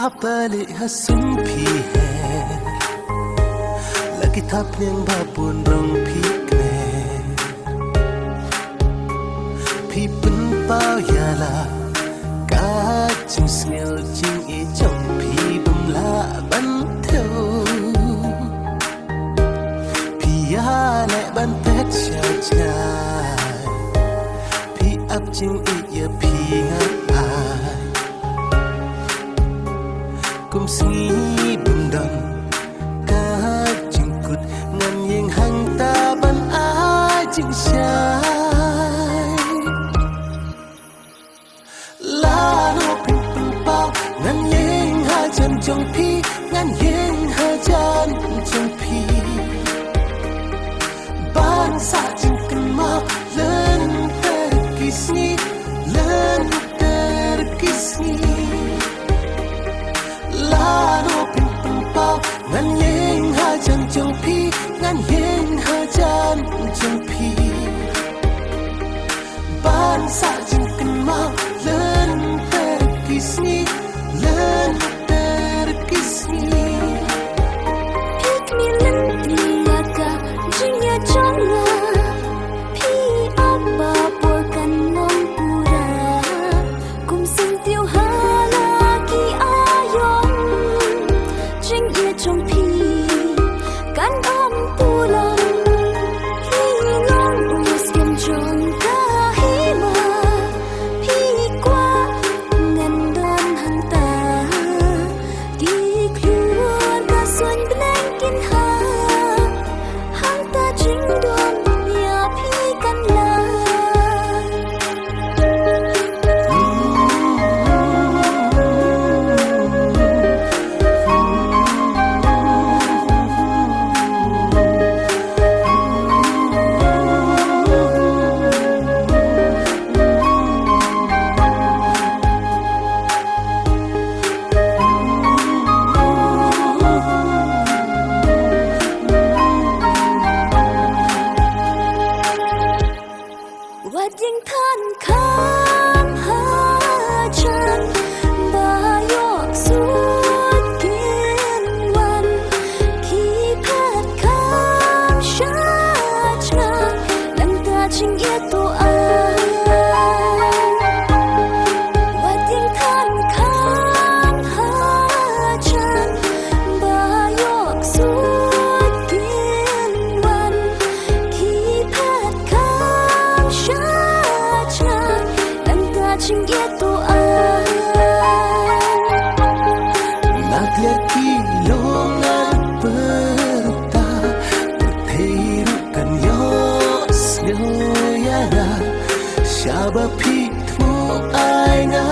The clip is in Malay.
balik hasun pi hai lagi thap yang babun rong pi kne pi pen pao ya la ka chung snel ching e chong pi bum la ban theo pi ya le ban pet cha cha pi ap ching e ya pi nga ai kum si bum don ka chung kut ngan yeng hang ta ban ai ching shai la no pin pin pao ngan yeng ha chan chong pi ngan yeng ha chan chong pi ban sa ching kan ma len ter kisni len ter kisni la no pin pin pao ngan yeng ha chan chong pi ngan yeng ha chan chong pi ban sa ching kan ma len ter kisni len ter kisni pick me len liaka jinya changa pi abba por kan nom pura kum sing tiu hala ki ayong jing ye chong pi kan om pulang hi long us kem chong ka hi ma pi kwa ngan don han ta di kluan ka suan blank kin ha hang ta jing don ya pi kan la Wat ding than kham ha chan ba yok suốt kiên wan khi phat kham sha cha lang ta ching ye to ai Wat ding than kham ha chan ba yok suốt kiên wan khi phat kham sha cha lang ta ching ye to ai nak laki longan perta terhiru kan yo snyo ya na shaba pi thu ai nga